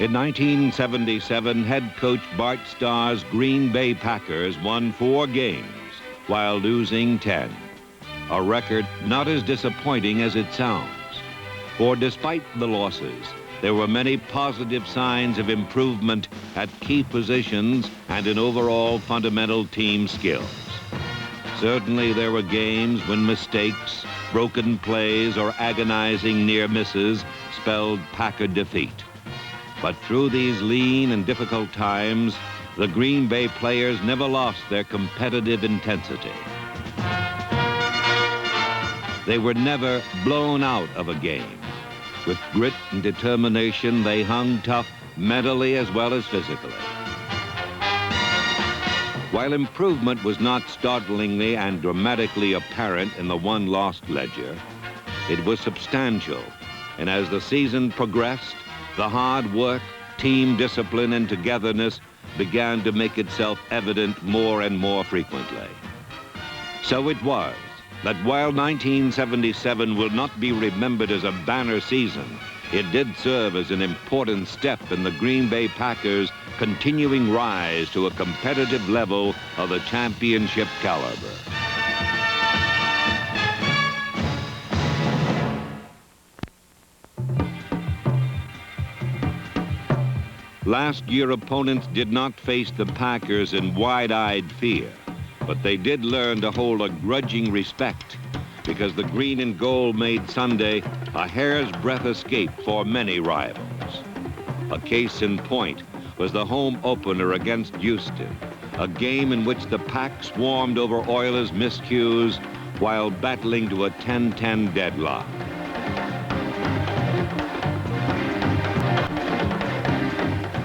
In 1977, head coach Bart Starr's Green Bay Packers won 4 games while losing 10. A record not as disappointing as it sounds. For despite the losses, there were many positive signs of improvement at key positions and in overall fundamental team skills. Certainly there were games when mistakes, broken plays, or agonizing near misses spelled Packer defeat. But through these lean and difficult times, the Green Bay players never lost their competitive intensity. They were never blown out of a game. With grit and determination, they hung tough mentally as well as physically. While improvement was not startlingly and dramatically apparent in the one-lost ledger, it was substantial, and as the season progressed, the hard work, team discipline, and togetherness began to make itself evident more and more frequently. So it was that while 1977 will not be remembered as a banner season, it did serve as an important step in the Green Bay Packers' continuing rise to a competitive level of the championship caliber. Last year, opponents did not face the Packers in wide-eyed fear, but they did learn to hold a grudging respect because the green and gold made Sunday a hair's breadth escape for many rivals. A case in point was the home opener against Houston, a game in which the Pack swarmed over Oilers' miscues while battling to a 10-10 deadlock.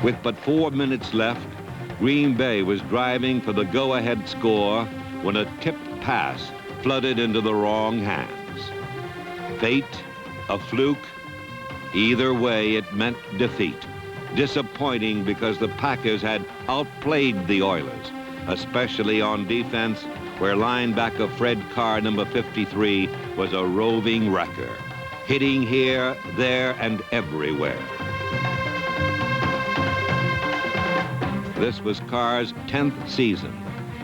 With but 4 minutes left, Green Bay was driving for the go-ahead score when a tipped pass flooded into the wrong hands. Fate, a fluke, either way it meant defeat. Disappointing because the Packers had outplayed the Oilers, especially on defense, where linebacker Fred Carr, number 53, was a roving wrecker, hitting here, there, and everywhere. This was Carr's 10th season,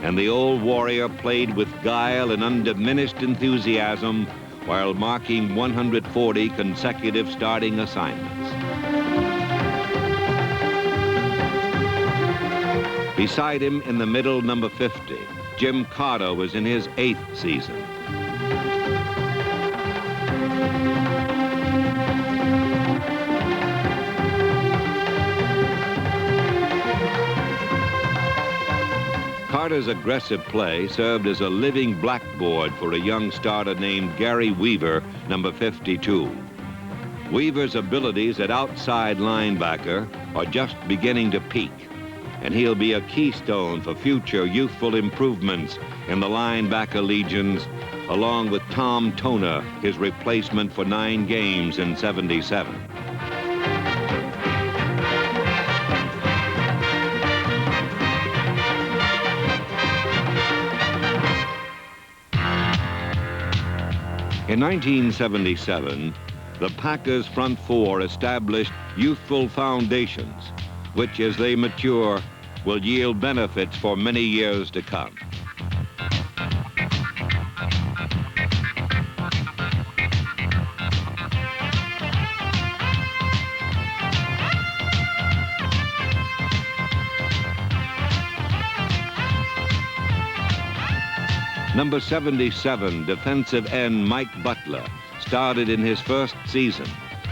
and the old warrior played with guile and undiminished enthusiasm while marking 140 consecutive starting assignments. Beside him in the middle, number 50, Jim Carter was in his 8th season. Carter's aggressive play served as a living blackboard for a young starter named Gary Weaver, number 52. Weaver's abilities at outside linebacker are just beginning to peak, and he'll be a keystone for future youthful improvements in the linebacker legions, along with Tom Toner, his replacement for 9 games in '77. In 1977, the Packers' front four established youthful foundations, which, as they mature, will yield benefits for many years to come. Number 77, defensive end Mike Butler, started in his first season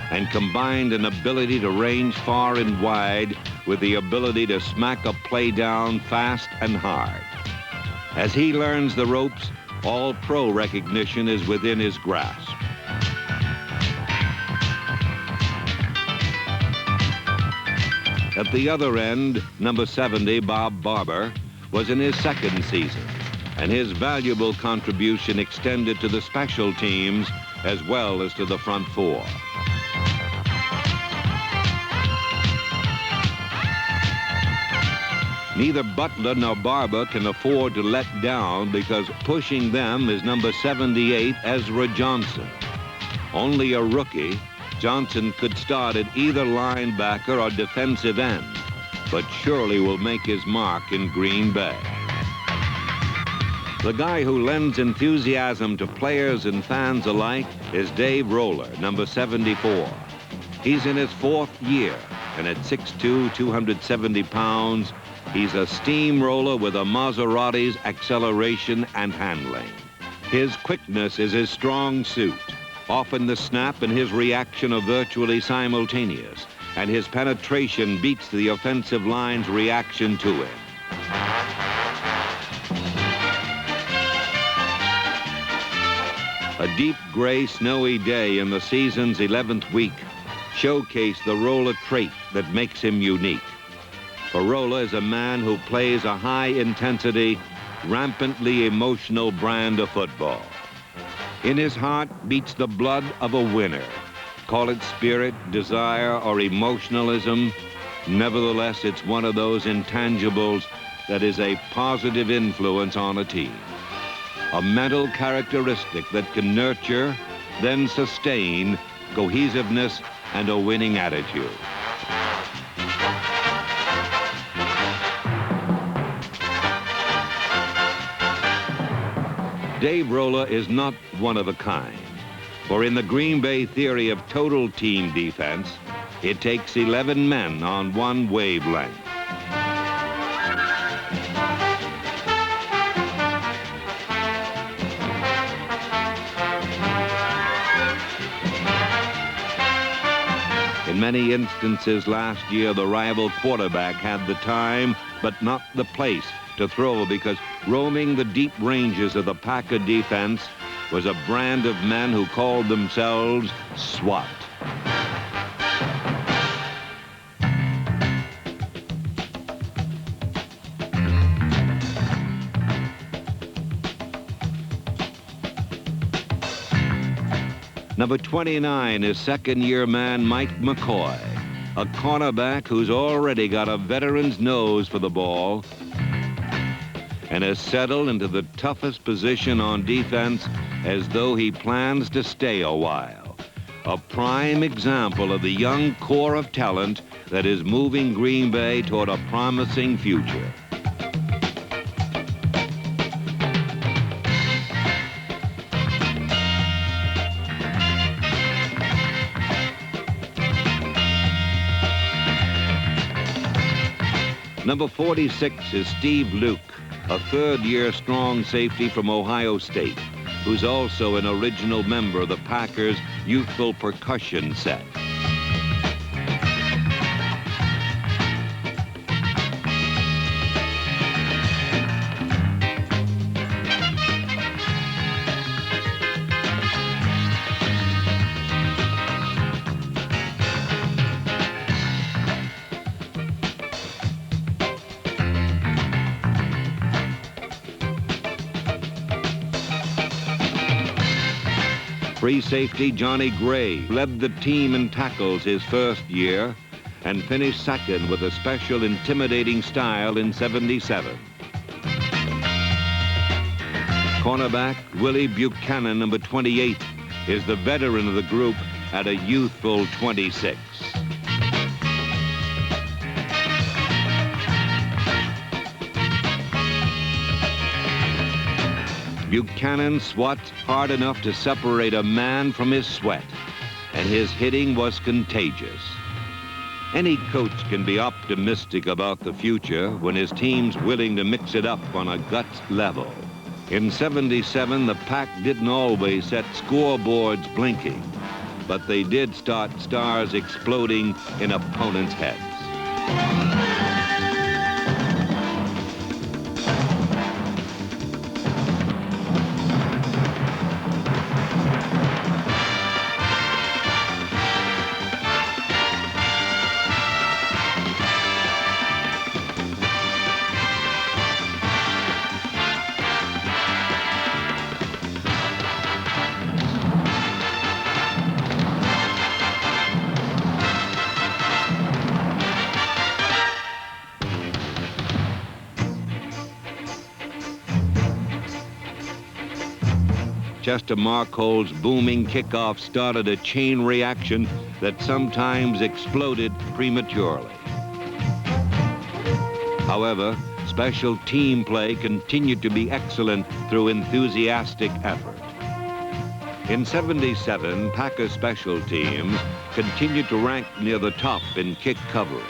and combined an ability to range far and wide with the ability to smack a play down fast and hard. As he learns the ropes, all-pro recognition is within his grasp. At the other end, number 70, Bob Barber, was in his second season, and his valuable contribution extended to the special teams as well as to the front four. Neither Butler nor Barber can afford to let down because pushing them is number 78, Ezra Johnson. Only a rookie, Johnson could start at either linebacker or defensive end, but surely will make his mark in Green Bay. The guy who lends enthusiasm to players and fans alike is Dave Roller, number 74. He's in his fourth year, and at 6'2", 270 pounds, he's a steamroller with a Maserati's acceleration and handling. His quickness is his strong suit. Often the snap and his reaction are virtually simultaneous, and his penetration beats the offensive line's reaction to him. A deep gray, snowy day in the season's 11th week showcased the Roller trait that makes him unique. For Roller is a man who plays a high-intensity, rampantly emotional brand of football. In his heart beats the blood of a winner. Call it spirit, desire, or emotionalism. Nevertheless, it's one of those intangibles that is a positive influence on a team. A mental characteristic that can nurture, then sustain cohesiveness and a winning attitude. Dave Roller is not one of a kind, for in the Green Bay theory of total team defense, it takes 11 men on one wavelength. In many instances last year, the rival quarterback had the time, but not the place to throw, because roaming the deep ranges of the Packer defense was a brand of men who called themselves SWAT. Number 29 is second-year man Mike McCoy, a cornerback who's already got a veteran's nose for the ball and has settled into the toughest position on defense as though he plans to stay a while. A prime example of the young core of talent that is moving Green Bay toward a promising future. Number 46 is Steve Luke, a third-year strong safety from Ohio State, who's also an original member of the Packers' youthful percussion set. Free safety Johnny Gray led the team in tackles his first year and finished second with a special intimidating style in '77. Cornerback Willie Buchanan, number 28, is the veteran of the group at a youthful 26. Buchanan swats hard enough to separate a man from his sweat, and his hitting was contagious. Any coach can be optimistic about the future when his team's willing to mix it up on a guts level. In '77, the Pack didn't always set scoreboards blinking, but they did start stars exploding in opponents' heads. Chester Marcole's booming kickoff started a chain reaction that sometimes exploded prematurely. However, special team play continued to be excellent through enthusiastic effort. In '77, Packers special teams continued to rank near the top in kick coverage.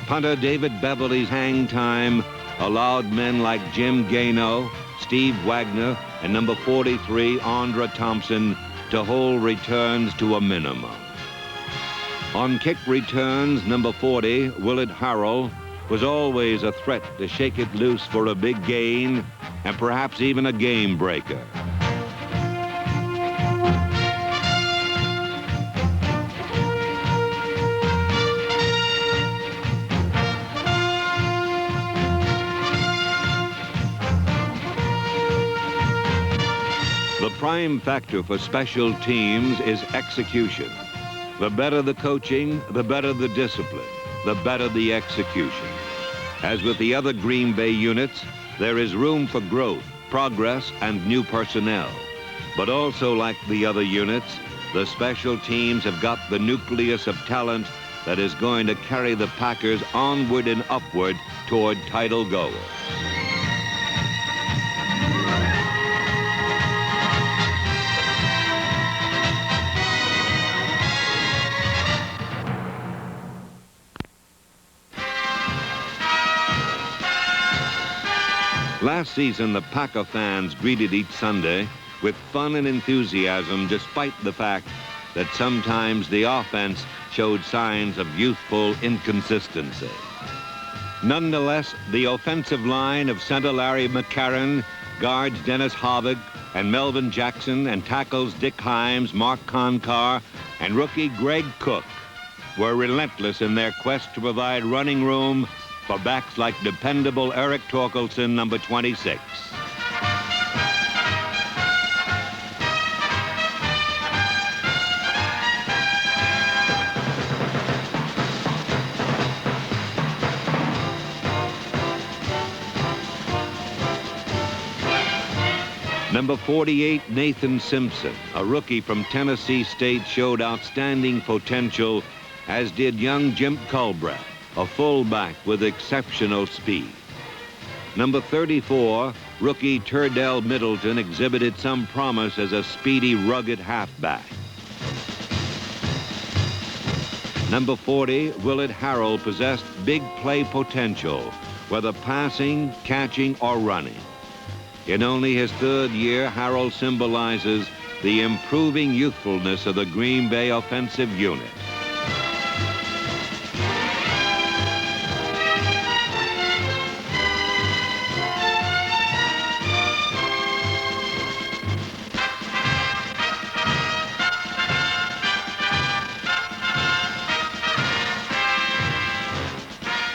Punter David Beverly's hang time allowed men like Jim Gano, Steve Wagner, and number 43, Andra Thompson, to hold returns to a minimum. On kick returns, number 40, Willard Harrell, was always a threat to shake it loose for a big gain and perhaps even a game breaker. The prime factor for special teams is execution. The better the coaching, the better the discipline, the better the execution. As with the other Green Bay units, there is room for growth, progress, and new personnel. But also, like the other units, the special teams have got the nucleus of talent that is going to carry the Packers onward and upward toward title goals. Last season, the Packer fans greeted each Sunday with fun and enthusiasm, despite the fact that sometimes the offense showed signs of youthful inconsistency. Nonetheless, the offensive line of center Larry McCarron, guards Dennis Harvick and Melvin Jackson, and tackles Dick Himes, Mark Concar, and rookie Greg Cook were relentless in their quest to provide running room for backs like dependable Eric Torkelson, number 26. Number 48, Nathan Simpson, a rookie from Tennessee State, showed outstanding potential, as did young Jim Culbreth, a fullback with exceptional speed. Number 34, rookie Turdell Middleton, exhibited some promise as a speedy, rugged halfback. Number 40, Willard Harrell, possessed big play potential, whether passing, catching, or running. In only his third year, Harrell symbolizes the improving youthfulness of the Green Bay offensive unit.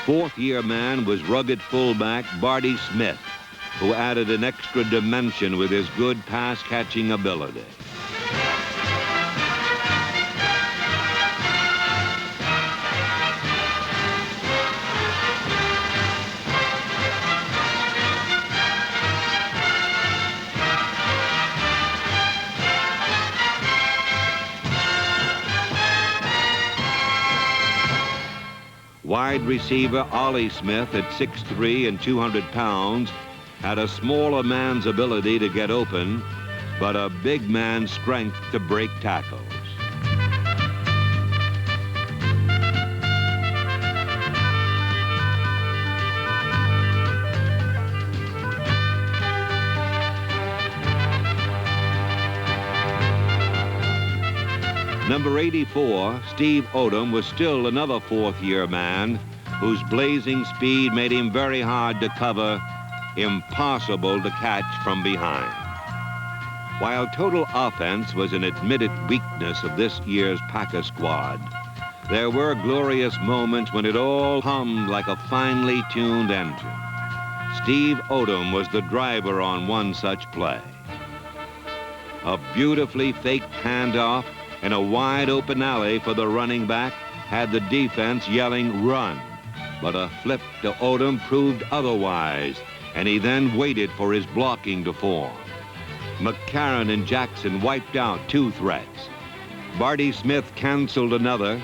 Fourth-year man was rugged fullback Barty Smith, who added an extra dimension with his good pass-catching ability. Wide receiver Ollie Smith, at 6'3" and 200 pounds, had a smaller man's ability to get open, but a big man's strength to break tackles. Number 84, Steve Odom, was still another fourth-year man whose blazing speed made him very hard to cover, impossible to catch from behind. While total offense was an admitted weakness of this year's Packer squad, there were glorious moments when it all hummed like a finely tuned engine. Steve Odom was the driver on one such play. A beautifully faked handoff in a wide-open alley for the running back had the defense yelling, "Run!" But a flip to Odom proved otherwise, and he then waited for his blocking to form. McCarron and Jackson wiped out 2 threats. Barty Smith canceled another.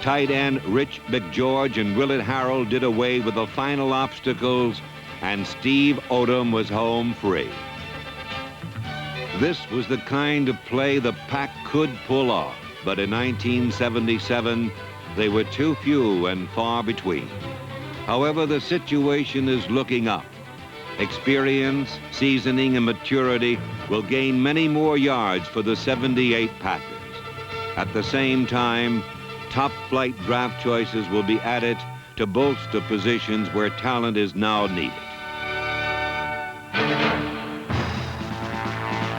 Tight end Rich McGeorge and Willett Harrell did away with the final obstacles, and Steve Odom was home free. This was the kind of play the Pack could pull off, but in 1977, they were too few and far between. However, the situation is looking up. Experience, seasoning, and maturity will gain many more yards for the 78 Packers. At the same time, top-flight draft choices will be added to bolster positions where talent is now needed.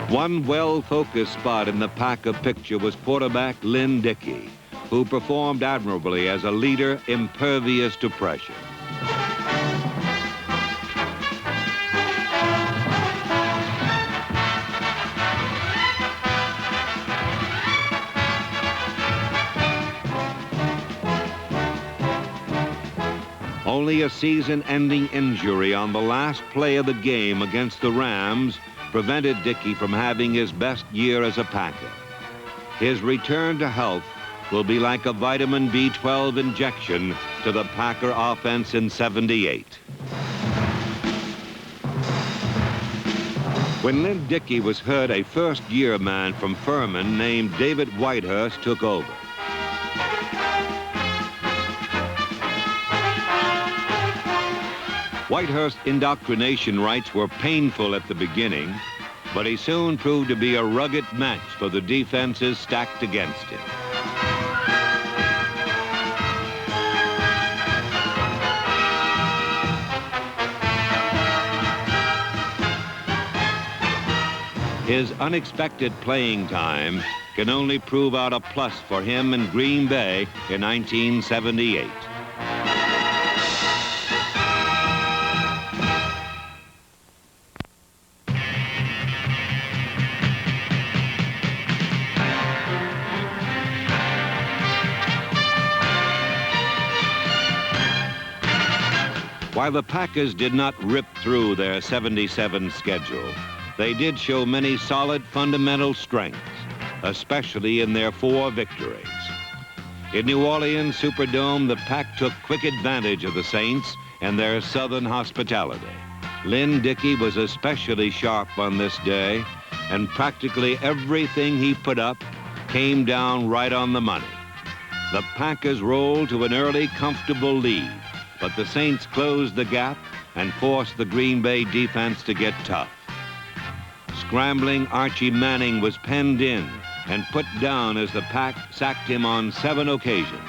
One well-focused spot in the Packer picture was quarterback Lynn Dickey, who performed admirably as a leader impervious to pressure. Only a season-ending injury on the last play of the game against the Rams prevented Dickey from having his best year as a Packer. His return to health will be like a vitamin B12 injection to the Packer offense in '78. When Lynn Dickey was hurt, a first-year man from Furman named David Whitehurst took over. Whitehurst's indoctrination rites were painful at the beginning, but he soon proved to be a rugged match for the defenses stacked against him. His unexpected playing time can only prove out a plus for him in Green Bay in 1978. While the Packers did not rip through their '77 schedule, they did show many solid fundamental strengths, especially in their 4 victories. In New Orleans Superdome, the Pack took quick advantage of the Saints and their southern hospitality. Lynn Dickey was especially sharp on this day, and practically everything he put up came down right on the money. The Packers rolled to an early, comfortable lead, but the Saints closed the gap and forced the Green Bay defense to get tough. Scrambling Archie Manning was penned in and put down as the Pack sacked him on 7 occasions.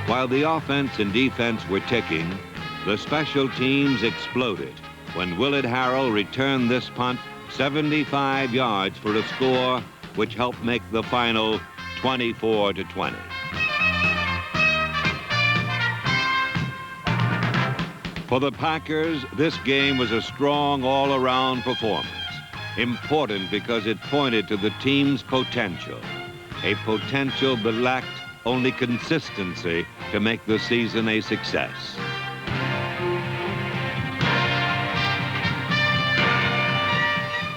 While the offense and defense were ticking, the special teams exploded when Willett Harrell returned this punt 75 yards for a score which helped make the final 24-20. For the Packers, this game was a strong all-around performance, important because it pointed to the team's potential, a potential that lacked only consistency to make the season a success.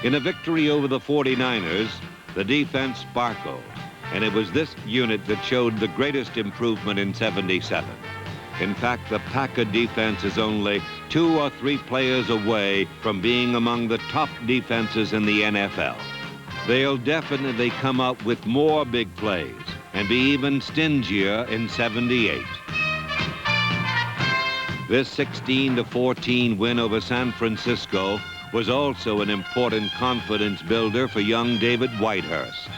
In a victory over the 49ers, the defense sparkled, and it was this unit that showed the greatest improvement in '77. In fact, the Packer defense is only 2 or 3 players away from being among the top defenses in the NFL. They'll definitely come up with more big plays and be even stingier in '78. This 16-14 win over San Francisco was also an important confidence builder for young David Whitehurst,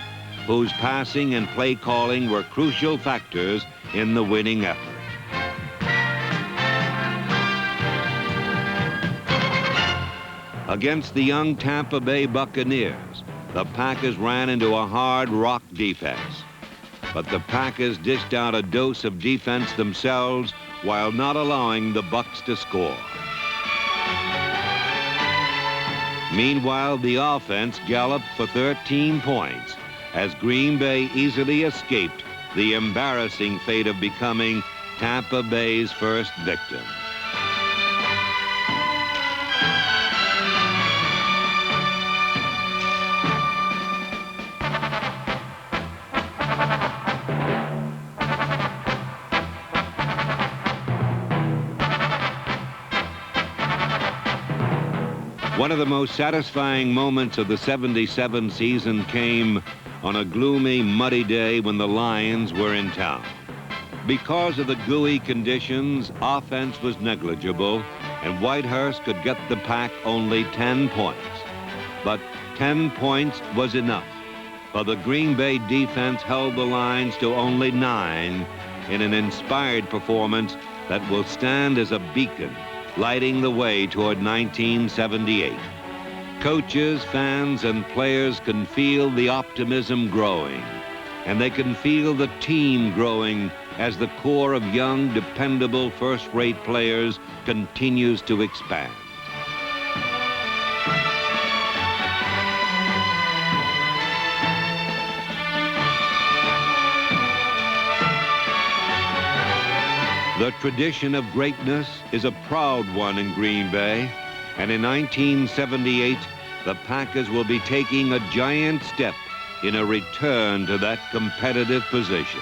whose passing and play calling were crucial factors in the winning effort. Against the young Tampa Bay Buccaneers, the Packers ran into a hard rock defense. But the Packers dished out a dose of defense themselves while not allowing the Bucs to score. Meanwhile, the offense galloped for 13 points as Green Bay easily escaped the embarrassing fate of becoming Tampa Bay's first victim. One of the most satisfying moments of the '77 season came on a gloomy, muddy day when the Lions were in town. Because of the gooey conditions, offense was negligible, and Whitehurst could get the Pack only 10 points. But 10 points was enough, for the Green Bay defense held the Lions to only 9 in an inspired performance that will stand as a beacon, lighting the way toward 1978. Coaches, fans, and players can feel the optimism growing, and they can feel the team growing as the core of young, dependable, first-rate players continues to expand. The tradition of greatness is a proud one in Green Bay, and in 1978, the Packers will be taking a giant step in a return to that competitive position.